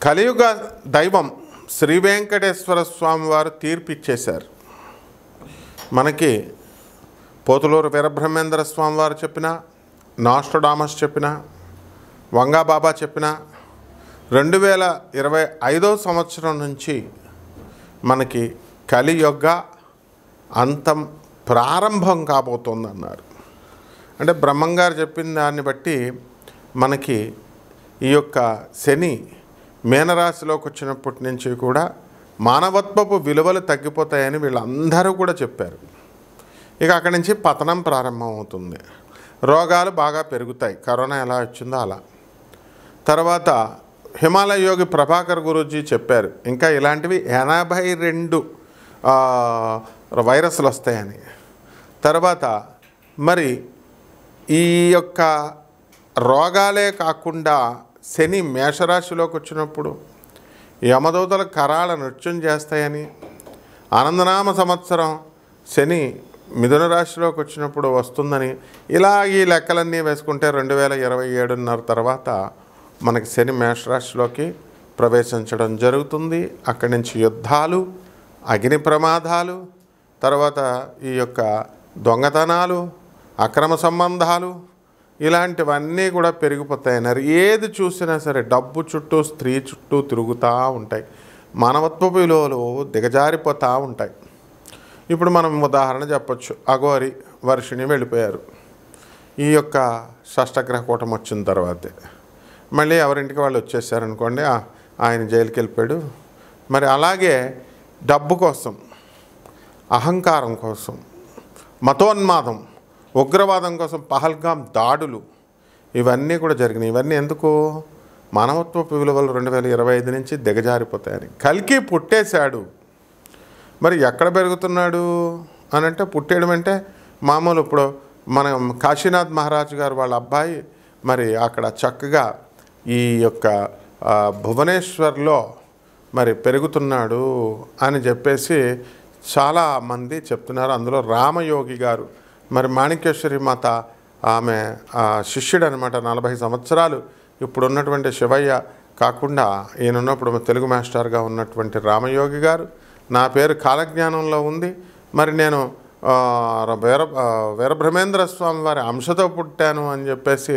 కలియుగ దైవం శ్రీ వెంకటేశ్వర స్వామి వారు తీర్పు ఇచ్చేశారు. మనకి పోతులూరు వీరబ్రహ్మేంద్ర స్వామి వారు చెప్పిన, నాస్ట్రడామస్ చెప్పిన, వంగా బాబా చెప్పిన 2025 సంవత్సరం నుంచి మనకి కలియుగ అంతం ప్రారంభం కాబోతోందన్నారు. అంటే బ్రహ్మంగారు చెప్పిన దాన్ని బట్టి మనకి ఈ యొక్క శని మీనరాశిలోకి వచ్చినప్పటి నుంచి కూడా మానవత్వపు విలువలు తగ్గిపోతాయని వీళ్ళందరూ కూడా చెప్పారు. ఇక అక్కడి నుంచి పతనం ప్రారంభమవుతుంది. రోగాలు బాగా పెరుగుతాయి. కరోనా ఎలా వచ్చిందో అలా. తర్వాత హిమాలయ యోగి ప్రభాకర్ గురూజీ చెప్పారు ఇంకా ఇలాంటివి 82 వైరస్లు వస్తాయని. తర్వాత మరి ఈ యొక్క రోగాలే కాకుండా శని మేషరాశిలోకి వచ్చినప్పుడు యమదూతల కరాళ నృత్యం చేస్తాయని, ఆనందనామ సంవత్సరం శని మిథున రాశిలోకి వచ్చినప్పుడు వస్తుందని, ఇలా ఈ లెక్కలన్నీ వేసుకుంటే 2027 తర్వాత మనకి శని మేషరాశిలోకి ప్రవేశించడం జరుగుతుంది. అక్కడి నుంచి యుద్ధాలు, అగ్ని ప్రమాదాలు, తర్వాత ఈ యొక్క దొంగతనాలు, అక్రమ సంబంధాలు, ఇలాంటివన్నీ కూడా పెరిగిపోతాయన్నారు. ఏది చూసినా సరే డబ్బు చుట్టూ, స్త్రీ చుట్టూ తిరుగుతూ ఉంటాయి. మానవత్వ విలువలు దిగజారిపోతూ ఉంటాయి. ఇప్పుడు మనం ఉదాహరణ చెప్పచ్చు. అఘోరి వర్షిణి వెళ్ళిపోయారు ఈ యొక్క షష్టగ్రహ కూటమి వచ్చిన తర్వాతే. మళ్ళీ ఎవరింటికి వాళ్ళు వచ్చేసారనుకోండి, ఆయన జైలుకి వెళ్ళిపోయాడు. మరి అలాగే డబ్బు కోసం, అహంకారం కోసం, మతోన్మాదం, ఉగ్రవాదం కోసం పహల్గాం దాడులు ఇవన్నీ కూడా జరిగినాయి. ఇవన్నీ ఎందుకు? మానవత్వపు విలువలు 2025 నుంచి దిగజారిపోతాయని. కల్కి పుట్టేశాడు. మరి ఎక్కడ పెరుగుతున్నాడు అని అంటే, పుట్టేయడం అంటే మామూలు ఇప్పుడు మనం కాశీనాథ్ మహారాజు గారు వాళ్ళ అబ్బాయి మరి అక్కడ చక్కగా ఈ యొక్క భువనేశ్వర్లో మరి పెరుగుతున్నాడు అని చెప్పేసి చాలామంది చెప్తున్నారు. అందులో రామయోగి గారు మరి మాణిక్యేశ్వరి మాత ఆమె శిష్యుడు అనమాట. 40 సంవత్సరాలు ఇప్పుడున్నటువంటి శివయ్య కాకుండా ఈయన ఉన్నప్పుడు తెలుగు మాస్టర్గా ఉన్నటువంటి రామయోగి గారు, నా పేరు కాలజ్ఞానంలో ఉంది, మరి నేను వీరబ్రహ్మేంద్ర స్వామి వారి అంశతో పుట్టాను అని చెప్పేసి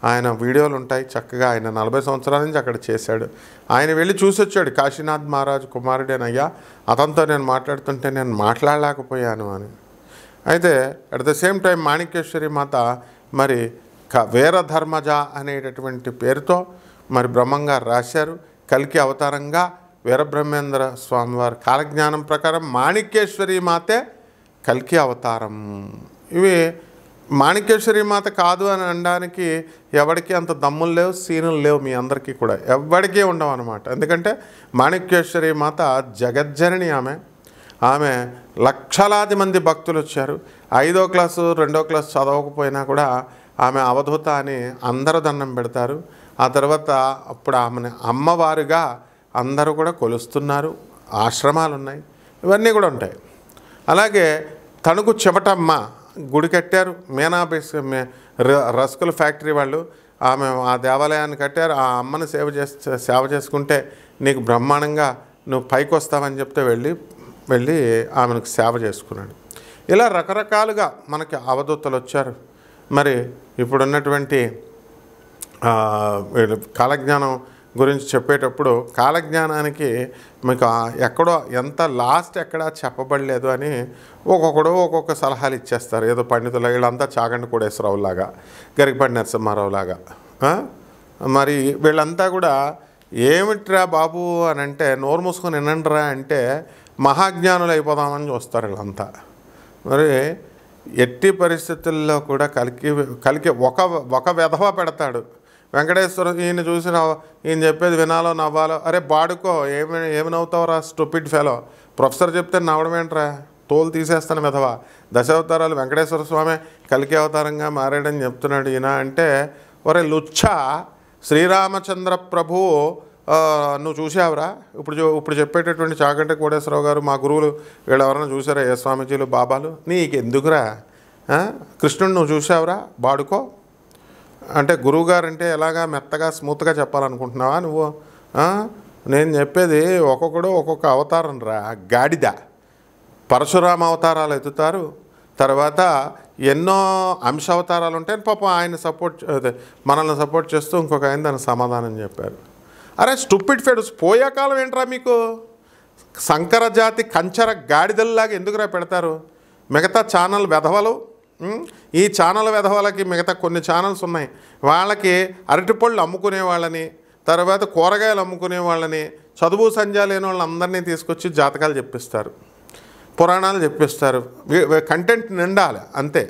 ఆయన వీడియోలు ఉంటాయి. చక్కగా ఆయన 40 సంవత్సరాల నుంచి అక్కడ చేశాడు. ఆయన వెళ్ళి చూసి వచ్చాడు. కాశీనాథ్ మహారాజు కుమారుడేనయ్యా, అతనితో నేను మాట్లాడుతుంటే నేను మాట్లాడలేకపోయాను అని. అయితే at the same time Manikyeshwari మాత మరి వీరధర్మజ అనేటటువంటి పేరుతో మరి బ్రహ్మంగారు రాశారు. కల్కి అవతారంగా వీరబ్రహ్మేంద్ర స్వామివారి కాలజ్ఞానం ప్రకారం మాణిక్యేశ్వరి మాతే కల్కి అవతారం. ఇవి మాణిక్యేశ్వరి మాత కాదు అని అనడానికి ఎవరికి అంత దమ్ములు లేవు, సీనులు లేవు. మీ అందరికీ కూడా ఎవరికీ ఉండవు అనమాట. ఎందుకంటే మాణిక్యేశ్వరి మాత జగజ్జనని. ఆమె లక్షలాది మంది భక్తులు వచ్చారు. 5వ క్లాసు 2వ క్లాసు చదవకపోయినా కూడా ఆమె అవధూత అని అందరూ దండం పెడతారు. ఆ తర్వాత అప్పుడు ఆమెను అమ్మవారుగా అందరూ కూడా కొలుస్తున్నారు. ఆశ్రమాలు ఉన్నాయి, ఇవన్నీ కూడా ఉంటాయి. అలాగే తణుకు చెమటమ్మ గుడి కట్టారు. రస్కుల ఫ్యాక్టరీ వాళ్ళు ఆమె ఆ దేవాలయాన్ని కట్టారు. ఆ అమ్మని సేవ చేసుకుంటే నీకు బ్రహ్మాండంగా నువ్వు పైకి వస్తావని చెప్తే వెళ్ళి ఆమెకు సేవ చేసుకున్నాడు. ఇలా రకరకాలుగా మనకి అవధూతలు వచ్చారు. మరి ఇప్పుడున్నటువంటి కాలజ్ఞానం గురించి చెప్పేటప్పుడు కాలజ్ఞానానికి మీకు ఎక్కడో ఎంత లాస్ట్ ఎక్కడా చెప్పబడలేదు అని ఒక్కొక్కడు ఒక్కొక్క సలహాలు ఇచ్చేస్తారు. ఏదో పండితులు వీళ్ళంతా చాగంటి కోటేశ్వరరావులాగా, గరికపాటి నరసింహారావులాగా. మరి వీళ్ళంతా కూడా ఏమిట్రా బాబు అని అంటే నోరు మూసుకొని వినండిరా అంటే మహాజ్ఞానులు అయిపోదామని చూస్తారు వీళ్ళంతా. మరి ఎట్టి పరిస్థితుల్లో కూడా కలికి ఒక వెధవ పెడతాడు. వెంకటేశ్వర ఈయన చూసిన ఈయన చెప్పేది వినాలో నవ్వాలో. అరే బాడుకో, ఏమి నవ్వుతావురా స్టూపిడ్ ఫెలో, ప్రొఫెసర్ చెప్తే నవ్వడమేంట్రా, తోలు తీసేస్తాను వెధవ. దశావతారాలు వెంకటేశ్వర స్వామి కలికి అవతారంగా మారాడని చెప్తున్నాడు ఈయన అంటే, ఒరే లుచ్చా, శ్రీరామచంద్ర ప్రభువు నువ్వు చూసావురా? ఇప్పుడు చెప్పేటటువంటి చాగంటి కోటేశ్వరరావు గారు మా గురువులు వీళ్ళు ఎవరైనా చూసారా? ఏ స్వామీజీలు బాబాలు? నీకెందుకురా? కృష్ణుడు నువ్వు చూసావురా? బాడుకో అంటే గురువుగారు అంటే ఎలాగా మెత్తగా స్మూత్గా చెప్పాలనుకుంటున్నావా నువ్వు? నేను చెప్పేది ఒక్కొక్కడు ఒక్కొక్క అవతారం రా, గాడిద. పరశురామ అవతారాలు ఎత్తుతారు, తర్వాత ఎన్నో అంశ అవతారాలు ఉంటాయని పాపం ఆయన మనల్ని సపోర్ట్ చేస్తూ ఇంకొక ఆయన దానికి సమాధానం చెప్పారు. అరే స్టూపిడ్ ఫెడోస్, పోయే కాలం ఏంట్రా మీకు? సంకర జాతి కంచర గాడిదల్లాగా ఎందుకురా పెడతారు? మిగతా ఛానల్ వెధవలు, ఈ ఛానల్ వెధవలకి మిగతా కొన్ని ఛానల్స్ ఉన్నాయి, వాళ్ళకి అరటిపళ్ళు అమ్ముకునే వాళ్ళని, తర్వాత కూరగాయలు అమ్ముకునే వాళ్ళని, చదువు సంధ్య లేని వాళ్ళందరినీ తీసుకొచ్చి జాతకాలు చెప్పిస్తారు, పురాణాలు చెప్పిస్తారు. కంటెంట్ నిండాలి అంతే.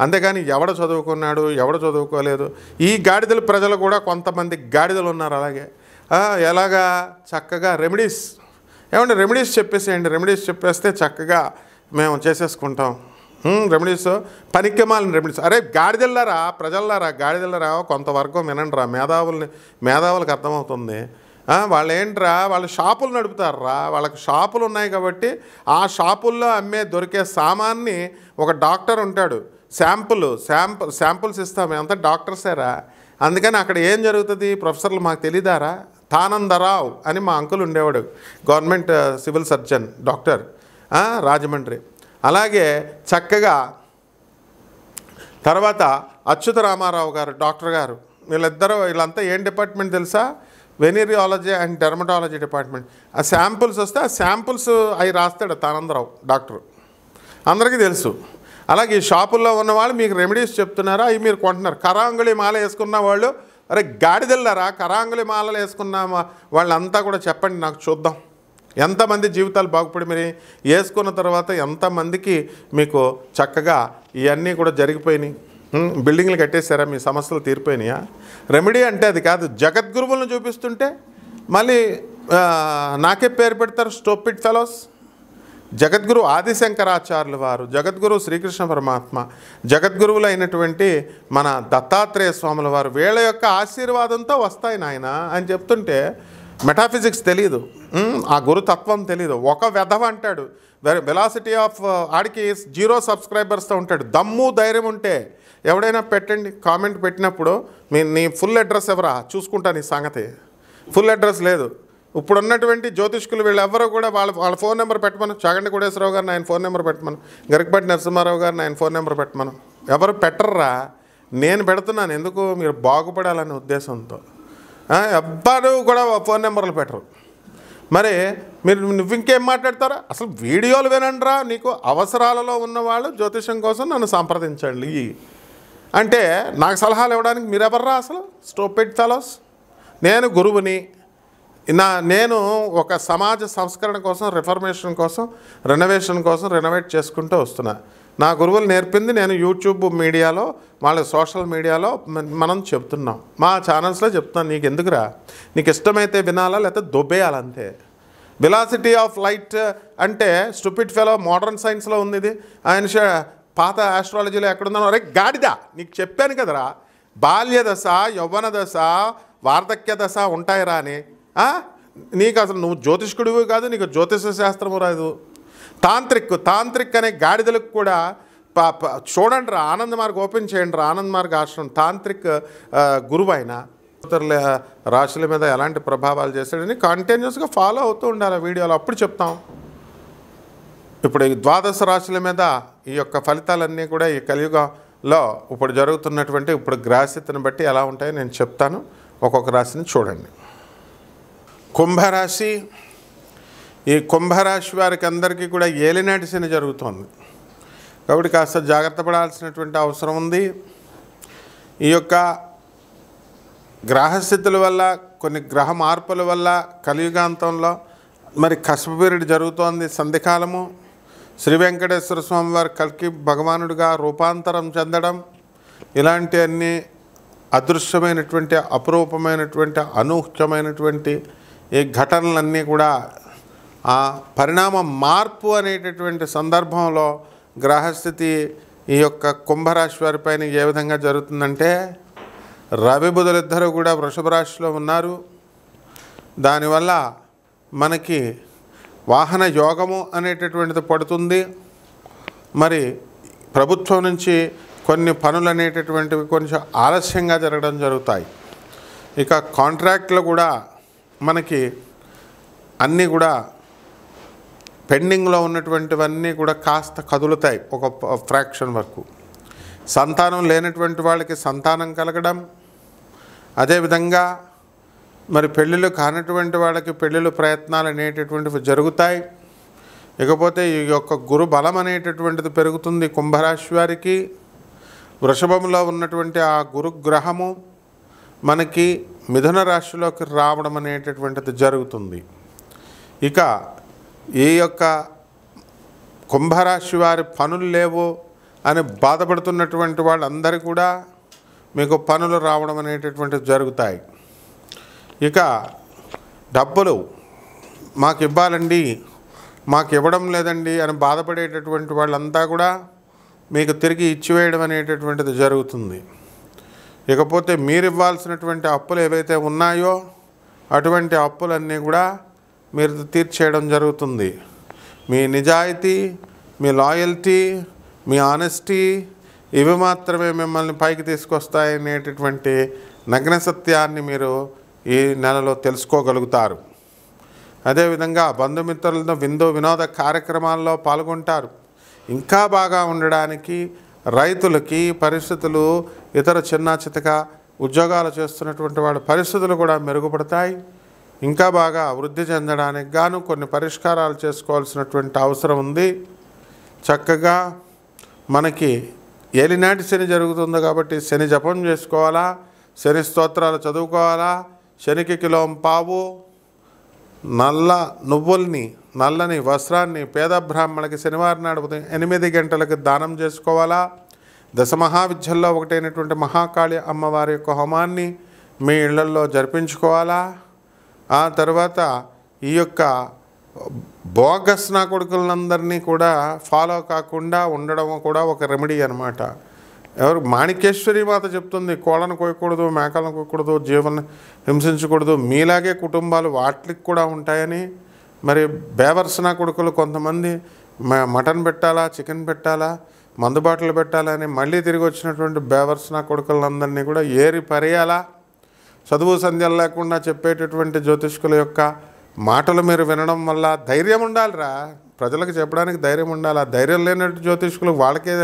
అంతేగాని ఎవడ చదువుకున్నాడు ఎవడ చదువుకోలేదు. ఈ గాడిదల ప్రజలు కూడా కొంతమంది గాడిదలు ఉన్నారు. అలాగే ఎలాగా చక్కగా రెమెడీస్, ఏమంటే రెమెడీస్ చెప్పేసేయండి, రెమెడీస్ చెప్పేస్తే చక్కగా మేము చేసేసుకుంటాం. రెమెడీస్ పనికిమాలిన రెమెడీస్. అరే గాడిదల్లారా, ప్రజల్లారా, గాడిదల్లారా, కొంతవరకు వినండిరా, మేధావులకు అర్థమవుతుంది. వాళ్ళు ఏంట్రా, వాళ్ళు షాపులు నడుపుతారా, వాళ్ళకి షాపులు ఉన్నాయి కాబట్టి ఆ షాపుల్లో దొరికే సామాన్ని ఒక డాక్టర్ ఉంటాడు, శాంపుల్స్ ఇస్తాం, అంతా డాక్టర్సేరా. అందుకని అక్కడ ఏం జరుగుతుంది, ప్రొఫెసర్లు మాకు తెలీదారా? తానందరావు అని మా అంకుల్ ఉండేవాడు, government civil surgeon doctor, Rajahmundry. అలాగే చక్కగా తర్వాత అచ్యుత రామారావు గారు డాక్టర్ గారు, వీళ్ళంతా ఏం డిపార్ట్మెంట్ తెలుసా? వెనీరియాలజీ అండ్ డెర్మటాలజీ డిపార్ట్మెంట్. ఆ శాంపుల్స్ వస్తే ఆ శాంపుల్స్ అవి రాస్తాడు తానందరావు డాక్టర్, అందరికీ తెలుసు. అలాగే ఈ షాపుల్లో ఉన్నవాళ్ళు మీకు రెమెడీస్ చెప్తున్నారు, అవి మీరు కొంటున్నారు. కరాంగుళి మాల వేసుకున్న వాళ్ళు, అరే గాడిదెళ్ళారా, కరాంగుళి మాలలు వేసుకున్న వాళ్ళంతా కూడా చెప్పండి నాకు చూద్దాం. ఎంతమంది జీవితాలు బాగుపడి మీరు వేసుకున్న తర్వాత ఎంతమందికి మీకు చక్కగా ఇవన్నీ కూడా జరిగిపోయినాయి. బిల్డింగ్లు కట్టేశారా, మీ సమస్యలు తీరిపోయినాయా? రెమెడీ అంటే అది కాదు. జగద్గురువులను చూపిస్తుంటే మళ్ళీ నాకే పేరు పెడతారు స్టూపిడ్ ఫెలోస్. జగద్గురు ఆదిశంకరాచార్యులు వారు, జగద్గురు శ్రీకృష్ణ పరమాత్మ, జగద్గురువులు అయినటువంటి మన దత్తాత్రేయ స్వాముల వారు, వీళ్ళ యొక్క ఆశీర్వాదంతో వస్తాయి నాయన అని చెప్తుంటే మెటాఫిజిక్స్ తెలీదు, ఆ గురుతత్వం తెలీదు. ఒక వెధవ అంటాడు, వెలాసిటీ ఆఫ్ ఆడికి 0 సబ్స్క్రైబర్స్తో ఉంటాడు. దమ్ము ధైర్యం ఉంటే ఎవడైనా పెట్టండి, కామెంట్ పెట్టినప్పుడు నీ ఫుల్ అడ్రస్ ఎవరా చూసుకుంటా, నీ సంగతి. ఫుల్ అడ్రస్ లేదు. ఇప్పుడున్నటువంటి జ్యోతిష్కులు వీళ్ళెవ్వరూ కూడా వాళ్ళ ఫోన్ నెంబర్ పెట్టమను. చాగంటి కోటేశ్వరరావు గారు ఆయన ఫోన్ నెంబర్ పెట్టమను, గరికపాటి నరసింహారావు గారు ఆయన ఫోన్ నెంబర్ పెట్టమను. ఎవరు పెట్టర్రా, నేను పెడుతున్నాను. ఎందుకు? మీరు బాగుపడాలనే ఉద్దేశంతో. ఎవ్వరు కూడా ఫోన్ నెంబర్లు పెట్టరు. మరి నువ్వు ఇంకేం మాట్లాడతారా? అసలు వీడియోలు వినండిరా. నీకు అవసరాలలో ఉన్నవాళ్ళు జ్యోతిషం కోసం నన్ను సంప్రదించండి అంటే నాకు సలహాలు ఇవ్వడానికి మీరెవర్రా అసలు? Stupid fellows. నేను గురువుని, నేను ఒక సమాజ సంస్కరణ కోసం, రిఫర్మేషన్ కోసం, రెనోవేట్ చేసుకుంటూ వస్తున్నా. నా గురువులు నేర్పింది నేను యూట్యూబ్ మీడియాలో, వాళ్ళ సోషల్ మీడియాలో మనం చెప్తున్నాం, మా ఛానల్స్లో చెప్తున్నాను. నీకు ఎందుకురా? నీకు ఇష్టమైతే వినాలా, లేకపోతే దొబ్బేయాలంతే. వెలాసిటీ ఆఫ్ లైట్ అంటే స్టూపిడ్ ఫెలో మోడర్న్ సైన్స్లో ఉంది ఇది. ఆయన పాత ఆస్ట్రాలజీలో ఎక్కడున్నాను? అరే గాడిదా, నీకు చెప్పాను కదరా, బాల్య దశ, యవ్వన దశ, వార్ధక్య దశ ఉంటాయిరా అని. నీకు అసలు నువ్వు జ్యోతిష్కుడివి కాదు, నీకు జ్యోతిష శాస్త్రము రాదు. తాంత్రిక్ అనే గాడిదలకు కూడా చూడండి రా, ఆనంద్ మార్గ్ ఓపెన్ చేయండి రా, ఆనంద్ మార్గ్ ఆశ్రమం. తాంత్రిక్ గురువు ఆయన రాశుల మీద ఎలాంటి ప్రభావాలు చేశాడని కంటిన్యూస్గా ఫాలో అవుతూ ఉండాలి వీడియోలో, అప్పుడు చెప్తాం. ఇప్పుడు ఈ 12 రాశుల మీద ఈ యొక్క ఫలితాలన్నీ కూడా ఈ కలియుగంలో ఇప్పుడు జరుగుతున్నటువంటి ఇప్పుడు గ్రహస్థితిని బట్టి ఎలా ఉంటాయో నేను చెప్తాను. ఒక్కొక్క రాశిని చూడండి. కుంభరాశి. ఈ కుంభరాశి వారికి అందరికీ కూడా ఏలినాటి శని జరుగుతోంది కాబట్టి కాస్త జాగ్రత్త పడాల్సినటువంటి అవసరం ఉంది. ఈ యొక్క గ్రహస్థితుల వల్ల, కొన్ని గ్రహ మార్పుల వల్ల కలియుగాంతంలో మరి కస్ప పీరియడ్ జరుగుతోంది, సంధికాలము. శ్రీ వెంకటేశ్వర స్వామి వారు కల్కి భగవానుడిగా రూపాంతరం చెందడం, ఇలాంటి అన్ని అదృశ్యమైనటువంటి, అపురూపమైనటువంటి, అనూహ్యమైనటువంటి ఈ ఘటనలన్నీ కూడా ఆ పరిణామ మార్పు అనేటటువంటి సందర్భంలో గ్రహస్థితి ఈ యొక్క కుంభరాశి వారిపైన ఏ విధంగా జరుగుతుందంటే, రవి బుధులిద్దరూ కూడా వృషభ రాశిలో ఉన్నారు. దానివల్ల మనకి వాహన యోగము అనేటటువంటిది పడుతుంది. మరి ప్రభుత్వం నుంచి కొన్ని పనులు అనేటటువంటివి కొంచెం ఆలస్యంగా జరగడం జరుగుతాయి. ఇక కాంట్రాక్ట్లు కూడా మనకి అన్నీ కూడా పెండింగ్లో ఉన్నటువంటివన్నీ కూడా కాస్త కదులుతాయి ఒక ఫ్రాక్షన్ వరకు. సంతానం లేనటువంటి వాళ్ళకి సంతానం కలగడం, అదేవిధంగా మరి పెళ్ళిళ్ళు కానటువంటి వాళ్ళకి పెళ్ళిళ్ళు ప్రయత్నాలు అనేటటువంటివి జరుగుతాయి. ఇకపోతే ఈ యొక్క గురు బలం అనేటటువంటిది పెరుగుతుంది కుంభరాశి వారికి. వృషభంలో ఉన్నటువంటి ఆ గురుగ్రహము మనకి మిథున రాశిలోకి రావడం అనేటటువంటిది జరుగుతుంది. ఇక ఈ యొక్క కుంభరాశి వారి పనులు లేవు అని బాధపడుతున్నటువంటి వాళ్ళందరూ కూడా మీకు పనులు రావడం అనేటటువంటివి జరుగుతాయి. ఇక డబ్బులు మాకు ఇవ్వాలండి, మాకు ఇవ్వడం లేదండి అని బాధపడేటటువంటి వాళ్ళంతా కూడా మీకు తిరిగి ఇచ్చివేయడం అనేటటువంటిది జరుగుతుంది. ఇకపోతే మీరు ఇవ్వాల్సినటువంటి అప్పులు ఏవైతే ఉన్నాయో అటువంటి అప్పులన్నీ కూడా మీరు తీర్చేయడం జరుగుతుంది. మీ నిజాయితీ, మీ లాయల్టీ, మీ ఆనెస్టీ ఇవి మాత్రమే మిమ్మల్ని పైకి తీసుకొస్తాయనేటటువంటి నగ్న సత్యాన్ని మీరు ఈ నెలలో తెలుసుకోగలుగుతారు. అదేవిధంగా బంధుమిత్రులతో వినోద కార్యక్రమాల్లో పాల్గొంటారు. ఇంకా బాగా ఉండడానికి రైతులకి పరిస్థితులు, ఇతర చిన్న చితక ఉద్యోగాలు చేస్తున్నటువంటి వాళ్ళ పరిస్థితులు కూడా మెరుగుపడతాయి. ఇంకా బాగా వృద్ధి చెందడానికి గాను కొన్ని పరిష్కారాలు చేసుకోవాల్సినటువంటి అవసరం ఉంది. చక్కగా మనకి ఏలినాటి శని జరుగుతుంది కాబట్టి శని జపం చేసుకోవాలా, శని స్తోత్రాలు చదువుకోవాలా, శనికి కిలోం పావు నల్ల నువ్వుల్ని, నల్లని వస్త్రాన్ని పేద బ్రాహ్మణులకి శనివారం నాడు ఉదయం 8 గంటలకు దానం చేసుకోవాలా. దశమహావిద్యల్లో ఒకటైనటువంటి మహాకాళి అమ్మవారి యొక్క హోమాన్ని మీ ఇళ్లల్లో జరిపించుకోవాలా. ఆ తర్వాత ఈ యొక్క బోగస్ నా కొడుకులందరినీ కూడా ఫాలో కాకుండా ఉండడం కూడా ఒక రెమెడీ అన్నమాట. ఎవరు మాణికేశ్వరి మాత చెప్తుంది, కోళ్ళను కోయకూడదు, మేకలను కోయకూడదు, జీవన హింసించకూడదు, మీలాగే కుటుంబాలు వాటికి కూడా ఉంటాయని. మరి బేవర్సన కొడుకులు కొంతమంది మటన్ పెట్టాలా, చికెన్ పెట్టాలా, మందు బాటలు పెట్టాలని మళ్ళీ తిరిగి వచ్చినటువంటి బేవర్సన కొడుకులందరినీ కూడా ఏరి పరేయాలా. చదువు సంధ్యలు లేకుండా చెప్పేటటువంటి జ్యోతిష్కుల యొక్క మాటలు మీరు వినడం వల్ల ధైర్యం ఉండాలిరా, ప్రజలకు చెప్పడానికి ధైర్యం ఉండాలి. ఆ ధైర్యం లేనట్టు జ్యోతిష్కులు వాళ్ళకే,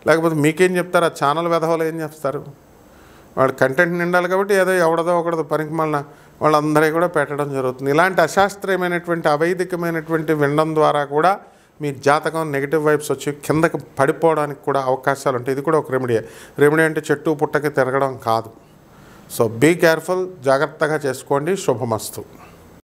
లేకపోతే మీకేం చెప్తారు, ఆ ఛానల్ వెధవలు ఏం చెప్తారు? వాడు కంటెంట్ నిండాలి కాబట్టి ఏదో ఎవడదో ఒకడదో పనికి మళ్ళీ వాళ్ళందరికీ కూడా పెట్టడం జరుగుతుంది. ఇలాంటి అశాస్త్రీయమైనటువంటి అవైదికమైనటువంటి వినడం ద్వారా కూడా మీ జాతకం నెగిటివ్ వైబ్స్ వచ్చి కిందకి పడిపోవడానికి కూడా అవకాశాలు ఉంటాయి. ఇది కూడా ఒక రెమెడీ. రెమెడీ అంటే చెట్టు పుట్టకి తిరగడం కాదు. సో బీ కేర్ఫుల్, జాగ్రత్తగా చేసుకోండి. శుభమస్తు.